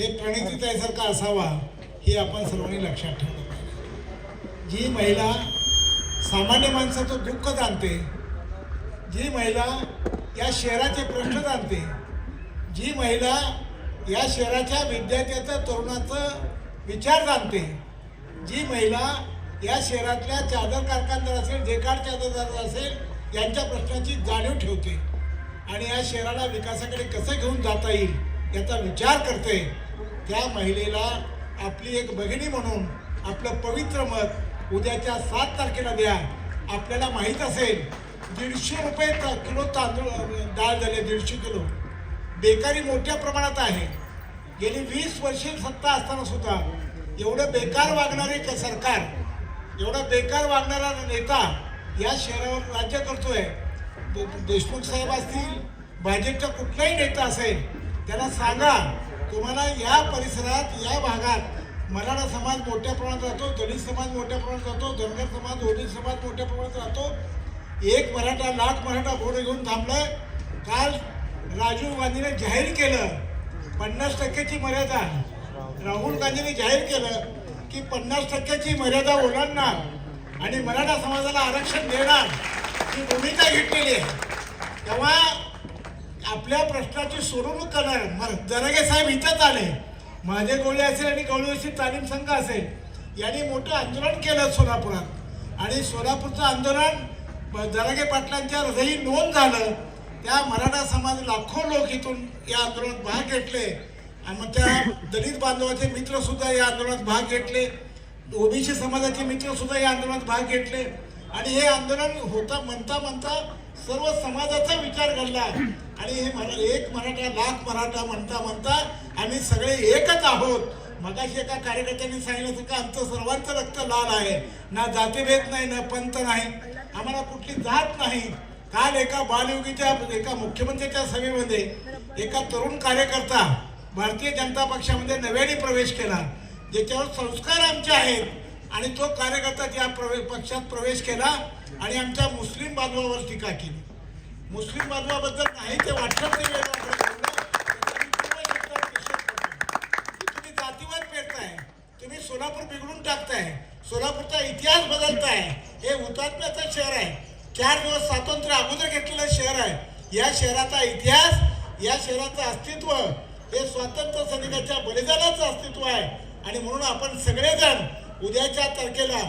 हे प्रणितीताईसारखा असावा हे आपण सर्वांनी लक्षात ठेवलं पाहिजे. जी महिला सामान्य माणसाचं दुःख जाणते, जी महिला या शहराचे प्रश्न जाणते, जी महिला या शहराच्या विद्यार्थ्याचं तरुणाचं विचार जाणते, जी महिला या शहरातल्या चादर कारखानदार असेल, जेकाड चादरदार असेल यांच्या प्रश्नाची जाणीव ठेवते आणि या शहराला विकासाकडे कसं घेऊन जाता येईल याचा विचार करते, त्या महिलेला आपली एक भगिनी म्हणून आपलं पवित्र मत उद्याच्या 7 तारखेला द्या. आपल्याला माहीत असेल 150 रुपये किलो तांदूळ डाळ झाले, 150 किलो. बेकारी मोठ्या प्रमाणात आहे. गेली 20 वर्षे सत्ता असताना सुद्धा एवढं बेकार वागणारे सरकार, एवढा बेकार वागणारा नेता या शहरावर राज्य करतोय. देशमुख साहेब असतील, भाजपचा कुठलाही नेता असेल, त्यांना सांगा तुम्हाला या परिसरात, या भागात मराठा समाज मोठ्या प्रमाणात राहतो, दलित समाज मोठ्या प्रमाणात राहतो, धनगर समाज, ओबीसी समाज मोठ्या प्रमाणात राहतो. एक मराठा, लाख मराठा भोट घेऊन थांबलाय. काल राजीव गांधीने जाहीर केलं 50% मर्यादा. राहुल गांधीने जाहीर केलं की 50% मर्यादा ओलांडणार आणि मराठा समाजाला आरक्षण देणार ही भूमिका घेतलेली आहे. तेव्हा आपल्या प्रश्नाची सोडवणूक करणार जरागे साहेब इथंच आले. माझे गवळी असेल आणि गवळी तालीम संघ असेल यांनी मोठं आंदोलन केलं सोलापुरात आणि सोलापूरचं आंदोलन जरागे पाटलांच्या हृदयी नोंद झालं. त्या मराठा समाज लाखो लोक इथून या आंदोलनात भाग घेतले आणि मग त्या दलित बांधवाचे मित्र सुद्धा या आंदोलनात भाग घेतले, ओबीसी समाजाचे मित्र सुद्धा या आंदोलनात भाग घेतले आणि हे आंदोलन होता म्हणता म्हणता सर्व समाजाचा विचार घडला आणि हे एक मराठा लाख मराठा म्हणता म्हणता आम्ही सगळे एकच आहोत. मगाशी एका कार्यकर्त्यांनी सांगितलं का आमचं सर्वांचं रक्त लाल आहे, ना जातीभेद नाही, ना पंथ नाही, आम्हाला कुठली जात नाही. काल एका बालयोगीच्या एका मुख्यमंत्र्यांच्या सभेमध्ये एका तरुण कार्यकर्ता भारतीय जनता पक्षामध्ये नव्याने प्रवेश केला, ज्याच्यावर संस्कार आमचे आहेत आणि तो कार्यकर्ता त्या पक्षात प्रवेश केला आणि आमच्या मुस्लिम बांधवावर टीका केली. मुस्लिम बांधवाबद्दल नाही ते वाटलं ते तुम्ही जातीवाद पेरताय, तुम्ही सोलापूर बिघडून टाकताय, सोलापूरचा इतिहास बदलताय. हे हुतात्म्याचं शहर आहे, 4 दिवस स्वातंत्र्य अगोदर घेतलेलं शहर आहे. या शहराचा इतिहास, या शहराचं अस्तित्व हे स्वातंत्र्य सैनिकाच्या बलिदानाचं अस्तित्व आहे आणि म्हणून आपण सगळेजण उद्याच्या तारखेला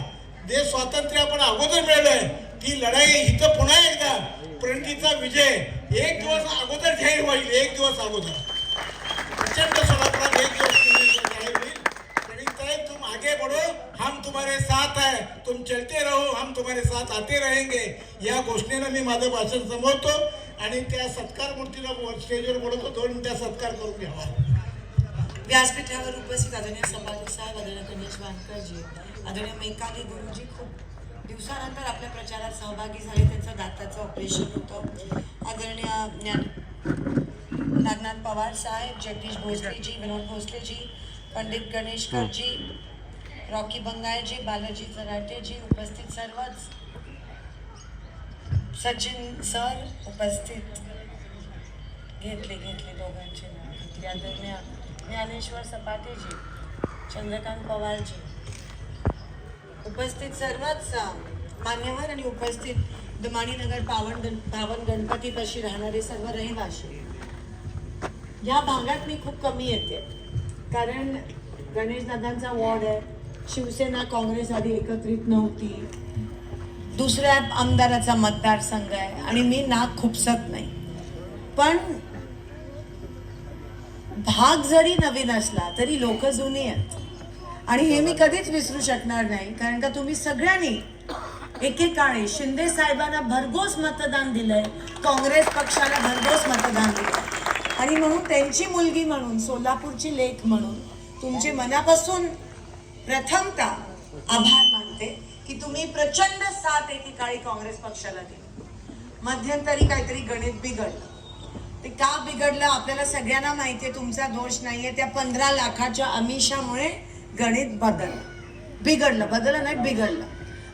जे स्वातंत्र्य आपण अगोदर मिळवलंय ती लढाई इथं पुन्हा एकदा प्रणितीचा विजय 1 दिवस अगोदर जाहीर होईल. 1 दिवस अगोदर प्रचंड सोलापुरात 1 दिवस जाहीर होईल. प्रणितीताई तुम आगे बढ़ो, हम तुम्हारे साथ है, तुम चलते रहो, हम तुम्हारे साथ आते रहेंगे. या घोषणेनं मी माझं भाषण संपवतो आणि त्या सत्कार मूर्तीला स्टेजवर बोलवतो. 2 मिनिटं सत्कार करून घ्यावा. व्यासपीठावर उपस्थित आदरणीय सभापती साहेब, आदरणीय गणेश वानकरजी, आदरणीय मेकाली गुरुजी खूप दिवसानंतर आपल्या प्रचारात सहभागी झाले. त्यांचं दाताचं ऑपरेशन होतं. आदरणीय नागनाथ पवार साहेब, जगदीश भोसलेजी, विनोद भोसलेजी, पंडित गणेशकरजी, रॉकी बंगालजी, बालाजी जराटेजी, उपस्थित सर्वच, सचिन सर उपस्थित, घेतले दोघांचे नाव. आदरणीय ज्ञानेश्वर सपाटेजी, चंद्रकांत पवारजी, उपस्थित सर्वच मान्यवर आणि उपस्थित दमाणीनगर पावन गणपतीपाशी राहणारे सर्व रहिवासी. या भागात मी खूप कमी येते कारण गणेशदादांचा वॉर्ड आहे, शिवसेना काँग्रेस आधी एकत्रित नव्हती, दुसऱ्या आमदाराचा मतदारसंघ आहे आणि मी नाक खुपसत नाही. पण भाग जरी नवीन असला तरी लोक जुनी आहेत आणि हे मी कधीच विसरू शकणार नाही. कारण का तुम्ही सगळ्यांनी एकेकाळी शिंदे साहेबांना भरघोस मतदान दिलंय, काँग्रेस पक्षाला भरघोस मतदान दिलंय आणि म्हणून त्यांची मुलगी म्हणून, सोलापूरची लेक म्हणून तुमचे मनापासून प्रथमतः आभार मानते की तुम्ही प्रचंड साथ एकेकाळी काँग्रेस पक्षाला दिली. मध्यंतरी काहीतरी गणित बिघडलं. ते का बिघडलं आपल्याला सगळ्यांना माहिती आहे, तुमचा दोष नाहीये. त्या 15 लाखाच्या आमिषामुळे गणित बिघडलं बिघडलं.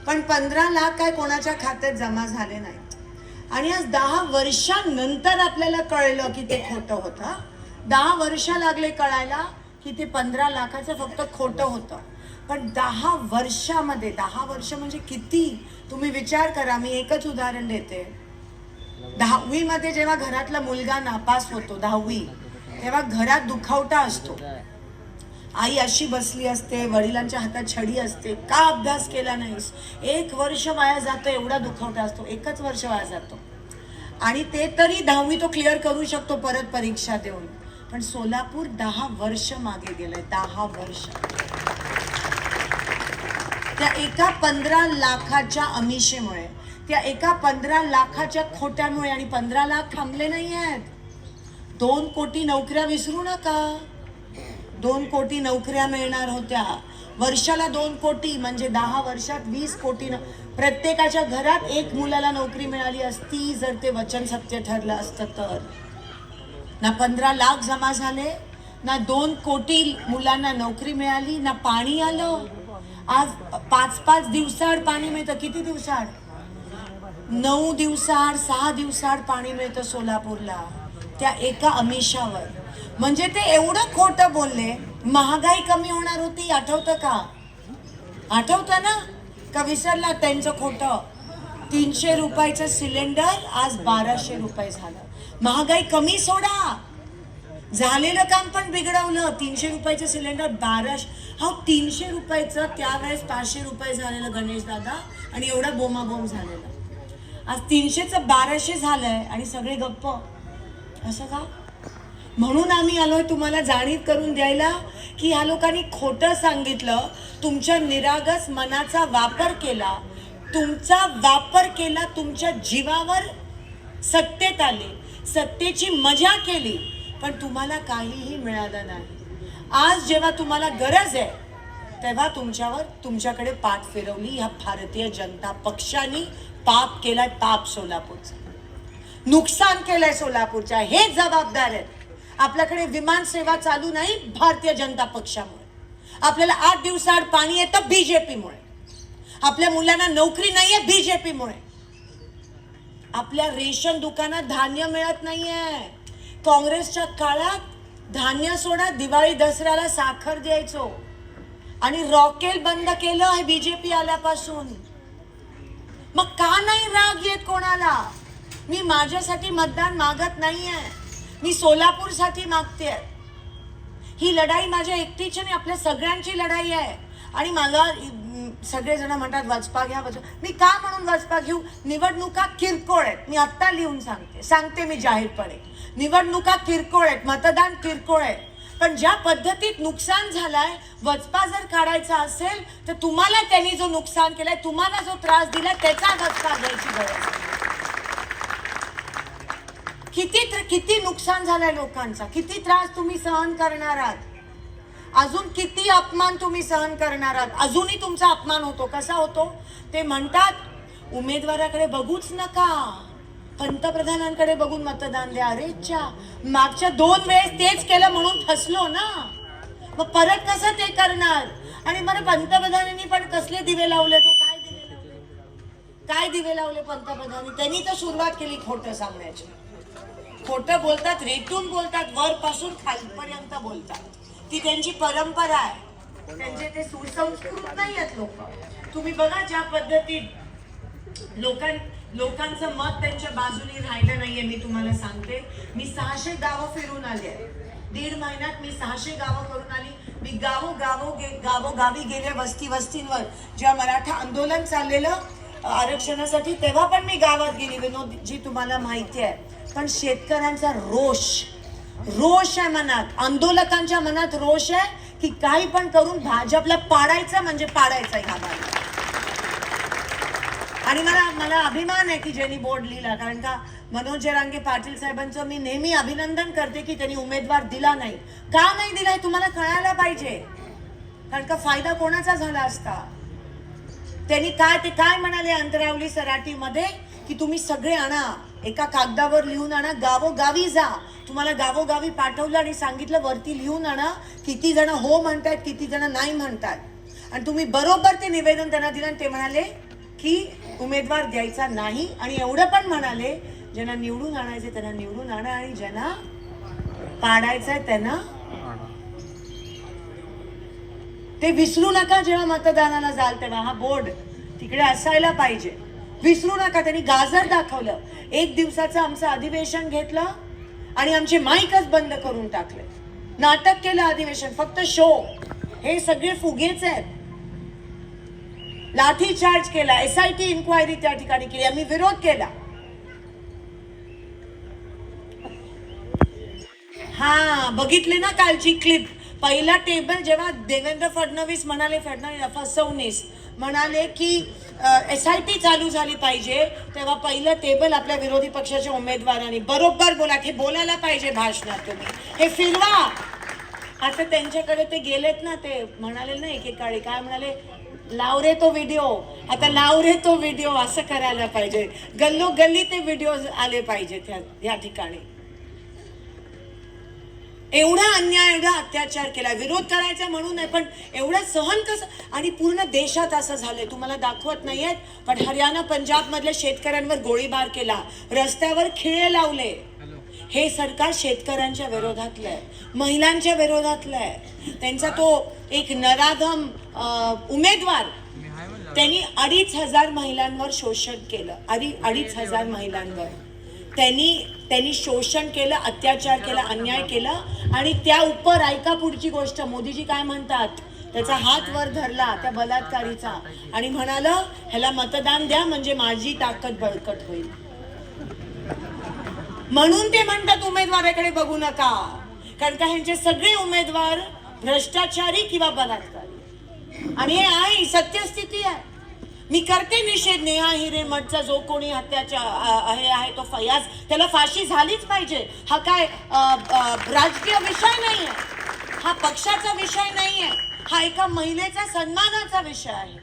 पण 15 लाख काय कोणाच्या खात्यात जमा झाले नाहीत आणि आज 10 वर्षांनंतर आपल्याला कळलं की ते खोटं होतं. 10 वर्ष लागले कळायला की ते 15 लाखाचं फक्त खोटं होतं. पण 10 वर्षामध्ये, 10 वर्ष म्हणजे किती तुम्ही विचार करा. मी एकच उदाहरण देते. 10वी मध्ये जेव्हा घरातला मुलगा नापास होतो 10वी, तेव्हा घरात दुखावटा असतो. आई अशी बसली असते, वडिलांच्या हातात छडी असते, का अभ्यास केला नाहीस, 1 वर्ष वाया जातो, एवढा दुखावटा असतो. 1च वर्ष वाया जातो आणि ते तरी 10वी तो क्लिअर करू शकतो परत परीक्षा देऊन. पण सोलापूर 10 वर्ष मागे गेलंय. 10 वर्ष. त्या एका 15 लाखाच्या अमिषेमुळे, त्या एका 15 लाखाच्या खोट्यामुळे, आणि 15 लाख थांबले नाही आहेत. 2 कोटी नोकऱ्या विसरू नका. 2 कोटी नोकऱ्या मिळणार होत्या वर्षाला. 2 कोटी म्हणजे 10 वर्षात 20 कोटी. प्रत्येकाच्या घरात 1 मुलाला नोकरी मिळाली असती जर ते वचन सत्य ठरलं असतं तर. ना 15 लाख जमा झाले, ना 2 कोटी मुलांना नोकरी मिळाली, ना पाणी आलं. आज 5-5 दिवसाआड पाणी मिळतं. किती दिवसाआड? 9 दिवसाआड, 6 दिवसाआड पाणी मिळतं सोलापूरला त्या एका अमिषावर. म्हणजे ते एवढं खोटं बोलले. महागाई कमी होणार होती, आठवतं का? आठवतं ना? का विसरला त्यांचं खोटं? 300 रुपयाचं सिलेंडर आज 1200 रुपये झालं. महागाई कमी सोडा, झालेलं काम पण बिघडवलं. 300 रुपयाचं सिलेंडर 1200. हा 300 रुपयाचं त्यावेळेस 500 रुपये झालेलं गणेश दादा, आणि एवढा बोमाबोम झालेला. आज 300चं 1200 झालंय आणि सगळे गप्प. असं का? म्हणून आम्ही आलोय तुम्हाला जाणीव करून द्यायला की ह्या लोकांनी खोटं सांगितलं. तुमच्या निरागस मनाचा वापर केला, तुमचा वापर केला, तुमच्या जीवावर सत्तेत आले, सत्तेची मजा केली, पण तुम्हाला काहीही मिळालं नाही. आज जेव्हा तुम्हाला गरज आहे तेव्हा तुमच्याकडे पाठ फिरवली ह्या भारतीय जनता पक्षाने. पाप केलाय, पाप सोलापूरचं नुकसान केलंय सोलापूरच्या. हे जबाबदार आहेत. आपल्याकडे विमान सेवा चालू नाही भारतीय जनता पक्षामुळे. आपल्याला 8 दिवसाआड पाणी येतं बीजेपीमुळे. आपल्या मुलांना नोकरी नाहीये बीजेपीमुळे. आपल्या रेशन दुकानात धान्य मिळत नाहीये. काँग्रेसच्या काळात धान्य सोडा, दिवाळी दसऱ्याला साखर द्यायचो आणि रॉकेल बंद केलं हे बीजेपी आल्यापासून. मग का नाही राग येत कोणाला? मी माझ्यासाठी मतदान मागत नाहीये, मी सोलापूरसाठी मागते. ही लढाई माझ्या एकटीची नाही, आपल्या सगळ्यांची लढाई आहे. आणि मला सगळेजण म्हणतात वचपा घ्या, मी का म्हणून वचपा घेऊ? निवडणुका किरकोळ आहेत. मी आत्ता लिहून सांगते मी जाहीरपणे, निवडणुका किरकोळ आहेत, मतदान किरकोळ आहे. पण ज्या पद्धतीत नुकसान झालाय, वचपा जर काढायचा असेल तर तुम्हाला त्यांनी जो नुकसान केलाय, तुम्हाला जो त्रास दिलाय, त्याचा वचपा घ्यायची गरज. किती नुकसान झालंय लोकांचा, किती त्रास तुम्ही सहन करणार आहात, अजून किती अपमान तुम्ही सहन करणार आहात. अजूनही तुमचा अपमान होतो. कसा होतो? ते म्हणतात उमेदवाराकडे बघूच नका, पंतप्रधानांकडे बघून मतदान द्या. अरे च्या, मागच्या 2 वेळेस तेच केलं म्हणून फसलो ना, मग परत कसं ते करणार? आणि मला पंतप्रधानांनी पण कसले दिवे लावले, तो काय दिवे लावले पंतप्रधानांनी? त्यांनी तर सुरुवात केली खोटं सांगण्याची. खोटं बोलतात, रेटून बोलतात, वरपासून खालपर्यंत बोलतात. ती त्यांची परंपरा आहे. त्यांचे ते सुसंस्कृत नाही आहेत लोक. तुम्ही बघा ज्या पद्धतीत लोकांचं मत त्यांच्या बाजूने राहिलं नाहीये. मी तुम्हाला सांगते, मी 600 गावं फिरून आले. 1.5 महिन्यात मी 600 गावं करून आली. मी गावोगावी गेले, वस्तींवर. जेव्हा मराठा आंदोलन चाललेलं आरक्षणासाठी, तेव्हा पण मी गावात गेली. विनोदजी तुम्हाला माहिती आहे. पण शेतकऱ्यांचा रोष आहे मनात, आंदोलकांच्या मनात रोष आहे की काही पण करून भाजपला पाडायचं म्हणजे पाडायचं ह्या बाजूला. आणि मला अभिमान आहे की ज्यांनी बोर्ड लिहिला. कारण का मनोज जरांगे पाटील साहेबांचं मी नेहमी अभिनंदन करते की त्यांनी उमेदवार दिला नाही. का नाही दिला हे तुम्हाला कळायला पाहिजे. कारण का फायदा कोणाचा झाला असता? त्यांनी काय म्हणाले अंतरावली सराटीमध्ये की तुम्ही सगळे आणा, एका कागदावर लिहून आणा, गावोगावी जा. तुम्हाला गावोगावी पाठवलं आणि सांगितलं वरती लिहून आणा किती जण हो म्हणतात, किती जण नाही म्हणतात. आणि तुम्ही बरोबर ते निवेदन त्यांना दिलं आणि ते म्हणाले की उमेदवार द्यायचा नाही. आणि एवढं पण म्हणाले ज्यांना निवडून आणायचे त्यांना निवडून आणा आणि ज्यांना पाडायचंय त्यांना ते विसरू नका जेव्हा मतदानाला जाल तेव्हा. हा बोर्ड तिकडे असायला पाहिजे. विसरू नका. त्यांनी गाजर दाखवलं. 1 दिवसाचं आमचं अधिवेशन घेतलं आणि आमचे माईकच बंद करून टाकले. नाटक केलं अधिवेशन, फक्त शो. हे सगळे फुगेच आहेत. लाठी चार्ज केला, SIT इन्क्वायरी त्या ठिकाणी केली, आम्ही विरोध केला. हा बघितले ना कालची क्लिप. पहिला टेबल जेव्हा देवेंद्र फडणवीस म्हणाले, फडणवीस म्हणाले की SIT चालू झाली पाहिजे, तेव्हा पहिलं टेबल आपल्या विरोधी पक्षाच्या उमेदवारांनी बरोबर बोला. हे बोलायला पाहिजे भाषणात तुम्ही, हे फिरवा. आता त्यांच्याकडे ते गेलेत ना, ते म्हणाले ना एकेकाळी काय म्हणाले, लाव रे तो व्हिडिओ. आता लाव रे तो व्हिडिओ असं करायला पाहिजे. गल्लोगल्ली ते व्हिडिओ आले पाहिजेत या ठिकाणी. एवढा अन्याय, एवढा अत्याचार केला. विरोध करायचा म्हणून नाही, पण एवढं सहन कसं. आणि पूर्ण देशात असं झालंय. तुम्हाला दाखवत नाहीयेत, पण हरियाणा पंजाब मधल्या शेतकऱ्यांवर गोळीबार केला, रस्त्यावर खिळे लावले. हे सरकार शेतकऱ्यांच्या विरोधातलं आहे, महिलांच्या विरोधातलं आहे. त्यांचा तो एक नराधम उमेदवार, त्यांनी 2,500 महिलांवर शोषण केलं. 2,500 महिलांवर त्यांनी शोषण केलं, अत्याचार केला, अन्याय केला. आणि त्या उपर ऐका पुढची गोष्ट, मोदीजी काय म्हणतात, त्याचा हात वर धरला त्या बलात्कारीचा आणि म्हणालं ह्याला मतदान द्या म्हणजे माझी ताकद बळकट होईल. म्हणून ते म्हणतात उमेदवाराकडे बघू नका, कारण का ह्यांचे सगळे उमेदवार भ्रष्टाचारी किंवा बलात्कारी. आणि हे आहे सत्यस्थिती आहे. मी करते निषेध. नेहा हिरेमठचा जो कोणी हत्याचा हे आहे तो फयाज, त्याला फाशी झालीच पाहिजे. हा काय राजकीय विषय नाहीये, हा पक्षाचा विषय नाहीये, हा एका महिलेचा सन्मानाचा विषय आहे.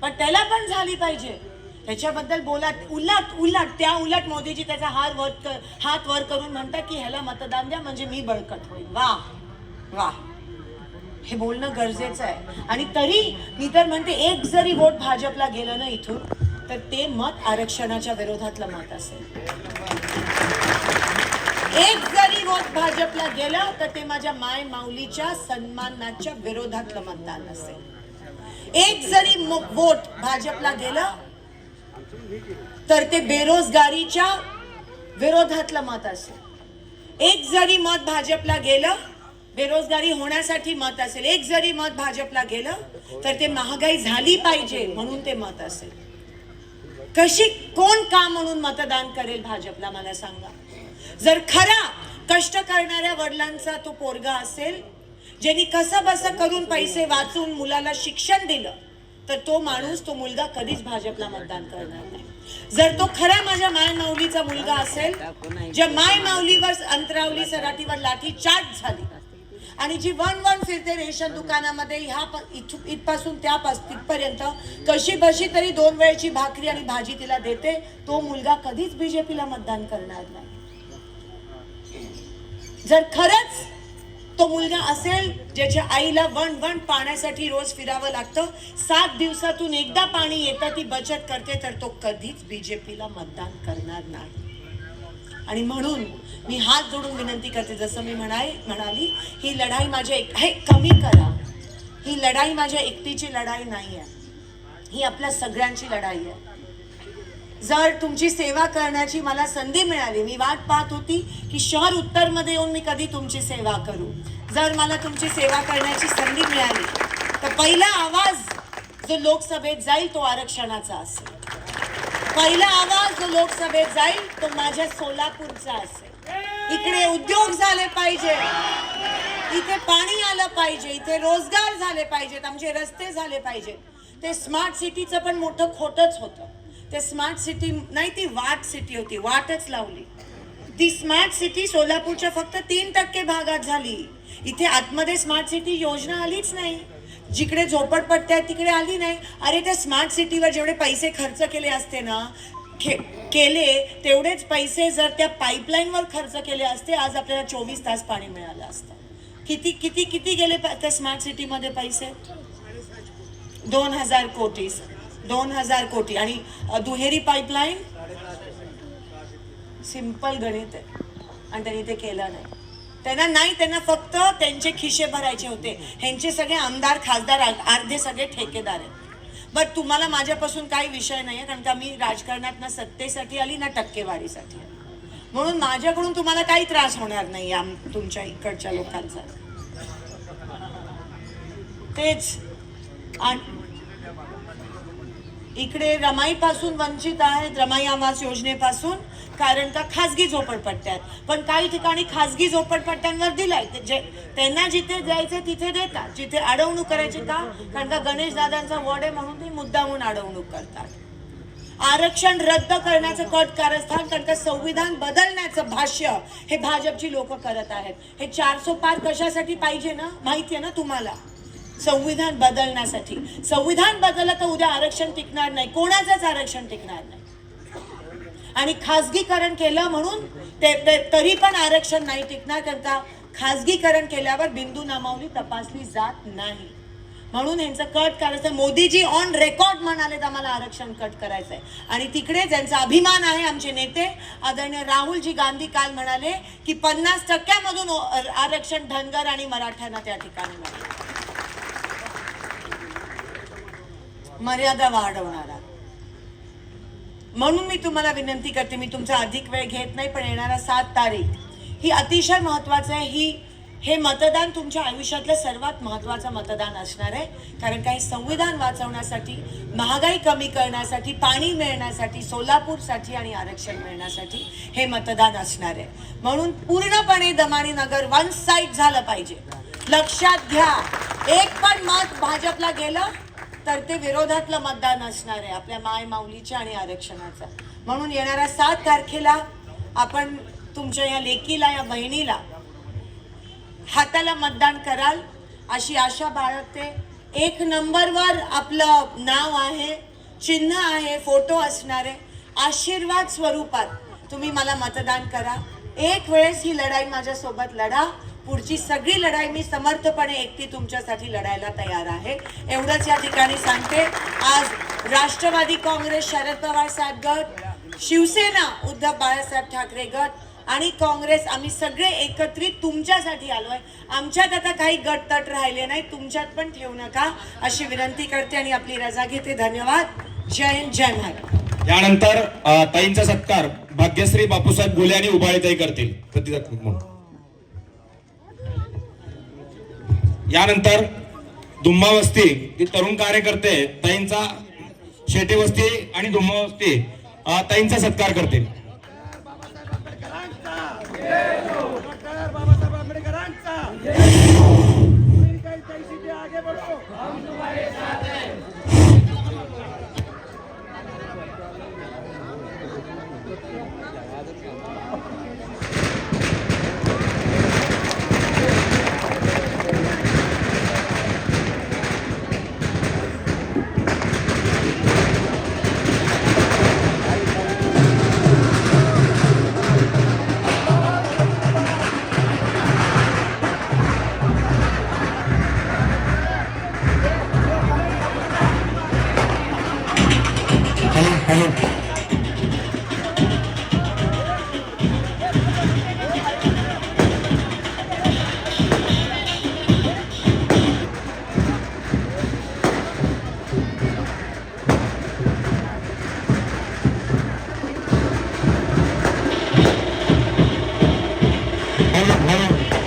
पण त्याला पण झाली पाहिजे. त्याच्याबद्दल बोला. उलट मोदीजी त्याचा हात वर करून म्हणतात की ह्याला मतदान द्या म्हणजे मी बळकट होईल. वा वा, हे बोलणं गरजेचं आहे. आणि तरी मी तर म्हणते, एक जरी वोट भाजपला गेलं ना इथून, तर ते मत आरक्षणाच्या विरोधातलं मत असेल. एक जरी वोट भाजपला गेलं तर ते माझ्या माय माऊलीच्या सन्मानाच्या विरोधातलं मतदान असेल. एक जरी वोट भाजपला गेलं तर ते बेरोजगारीच्या विरोधातलं मत असेल. एक जरी मत भाजपला गेलं, बेरोजगारी होण्यासाठी मत असेल. एक जरी मत भाजपला गेलं तर ते महागाई झाली पाहिजे म्हणून ते मत असेल. कोण का म्हणून मतदान करेल भाजपला, मला सांगा. जर खरा कष्ट करणाऱ्या वडिलांचा तो पोरगा असेल, ज्यांनी कसं बसं करून पैसे वाचून मुलाला शिक्षण दिलं, तर तो माणूस, तो मुलगा कधीच भाजपला मतदान करणार नाही. जर तो खरा माझ्या माय माऊलीचा मुलगा असेल, ज्या माय माऊलीवर अंतरावली सराटीवर लाठी चार्ज झाली आणि जी वन फिरते रेशन दुकानामध्ये इथपासून तिथपर्यंत कशी बशी तरी 2 वेळची भाकरी आणि भाजी तिला देते, तो मुलगा कधीच बीजेपीला मतदान करणार नाही. जर खरंच तो मुलगा असेल ज्याच्या आईला वण पाण्यासाठी रोज फिरावं लागतं, 7 दिवसातून एकदा पाणी येतं, ती बचत करते, तर तो कधीच बीजेपीला मतदान करणार नाही. आणि म्हणून मी हात जोडून विनंती करते, जसं मी म्हणाली, ही लढाई माझ्या हे कमी करा. ही लढाई माझ्या एकटीची लढाई नाही आहे, ही आपल्या सगळ्यांची लढाई आहे. जर तुमची सेवा करण्याची मला संधी मिळाली, मी वाट पाहत होती की शहर उत्तरमध्ये येऊन मी कधी तुमची सेवा करू. जर मला तुमची सेवा करण्याची संधी मिळाली तर पहिला आवाज जो लोकसभेत जाईल तो आरक्षणाचा असेल. पहिला आवाज जो लोकसभेत जाईल तो माझ्या सोलापूरचा असेल. इकडे उद्योग झाले पाहिजे, इथे पाणी आलं पाहिजे, इथे रोजगार झाले पाहिजेत, आमचे रस्ते झाले पाहिजेत. ते स्मार्ट सिटीचं पण मोठं खोटच होतं. ते स्मार्ट सिटी नाही, ती वाट सिटी होती, वाटच लावली. ती स्मार्ट सिटी सोलापूरच्या फक्त 3% भागात झाली. इथे आतमध्ये स्मार्ट सिटी योजना आलीच नाही. जिकडे झोपडपट्ट्या तिकडे आली नाही. अरे त्या स्मार्ट सिटीवर जेवढे पैसे खर्च केले असते ना, तेवढेच पैसे जर त्या पाईपलाईनवर खर्च केले असते, आज आपल्याला 24 तास पाणी मिळालं असतं. किती किती किती गेले त्या स्मार्ट सिटीमध्ये पैसे? 2,000 कोटी. 2,000 कोटी. आणि दुहेरी पाईपलाईन, सिंपल गणित आहे, आणि त्यांनी ते केलं नाही. त्यांना फक्त त्यांचे खिशे भरायचे होते. ह्यांचे सगळे आमदार खासदार अर्धे सगळे ठेकेदार आहेत. बट तुम्हाला माझ्यापासून काही विषय नाही आहे, कारण का मी राजकारणात ना सत्तेसाठी आली ना टक्केवारीसाठी आली. म्हणून माझ्याकडून तुम्हाला काही त्रास होणार नाही तुमच्या इकडच्या लोकांचा. तेच इकडे रमाईपासून वंचित आहेत, रमाई आवास योजनेपासून, कारण का खासगी झोपडपट्ट्या आहेत. पण काही ठिकाणी खासगी झोपडपट्ट्यांवर दिलाय, त्यांना जिथे द्यायचे तिथे देतात, जिथे अडवणूक करायची का, कारण का गणेश दादांचा वड आहे म्हणून ते मुद्दामून अडवणूक करतात. आरक्षण रद्द करण्याचं कट कारस्थान, कारण का संविधान बदलण्याचं भाष्य हे भाजपची लोक करत आहेत. हे 400 पार कशासाठी पाहिजे ना, माहिती आहे ना तुम्हाला, संविधान बदलण्यासाठी. संविधान बदललं तर उद्या आरक्षण टिकणार नाही, कोणाचंच आरक्षण टिकणार नाही. आणि खासगीकरण केलं म्हणून तरी पण आरक्षण नाही टिकणार, कारण का खासगीकरण केल्यावर बिंदू नामावली तपासली जात नाही. म्हणून यांचं कट करायचं. मोदीजी ऑन रेकॉर्ड म्हणाले आम्हाला आरक्षण कट करायचंय. आणि तिकडे ज्यांचा अभिमान आहे, आमचे नेते आदरणीय राहुलजी गांधी काल म्हणाले की 50% आरक्षण धनगर आणि मराठ्यांना त्या ठिकाणी मिळाले. मर्यादा वाढवणारा. म्हणून मी तुम्हाला विनंती करते, मी तुमचा अधिक वेळ घेत नाही, पण येणारा 7 तारीख ही अतिशय महत्वाचं आहे. हे मतदान तुमच्या आयुष्यातलं सर्वात महत्वाचं मतदान असणार आहे. कारण काही संविधान वाचवण्यासाठी, महागाई कमी करण्यासाठी, पाणी मिळण्यासाठी, सोलापूरसाठी आणि आरक्षण मिळण्यासाठी हे मतदान असणार आहे. म्हणून पूर्णपणे दमाणी नगर वन साइड झालं पाहिजे. लक्षात घ्या, एक पण मत भाजपला गेलं तर ते विरोधातलं मतदान असणार आहे आपल्या माय माऊलीच्या आणि आरक्षणाचा. म्हणून येणाऱ्या 7 तारखेला आपण तुमच्या या लेकीला, या बहिणीला हाताला मतदान कराल अशी आशा बाळगते. 1 नंबरवर आपलं नाव आहे, चिन्ह आहे, फोटो असणार आहे. आशीर्वाद स्वरूपात तुम्ही मला मतदान करा. एक वेळेस ही लढाई माझ्यासोबत लढा. पुढची सगळी लढाई मी समर्थपणे एकटी तुमच्यासाठी लढायला तयार आहे. एवढंच या ठिकाणी सांगते. आज राष्ट्रवादी काँग्रेस शरद पवार साहेब गट, शिवसेना उद्धव बाळासाहेब ठाकरे गट आणि काँग्रेस, आम्ही सगळे एकत्रित तुमच्यासाठी आलोय. आमच्यात आता काही गट तट राहिले नाही, तुमच्यात पण ठेवू नका अशी विनंती करते आणि आपली रजा घेते. धन्यवाद. जय हिंद, जय महाराष्ट्र. यानंतर ताईंचा सत्कार भाग्यश्री बापूसाहेब गोले आणि उबाळीताई करतील प्रतिसाद म्हणून. यानंतर दुम्मा वस्ती ही तरुण कार्यकर्ते ताईंचा, शेटे वस्ती आणि दुम्मा वस्ती ताईंचा सत्कार करतील.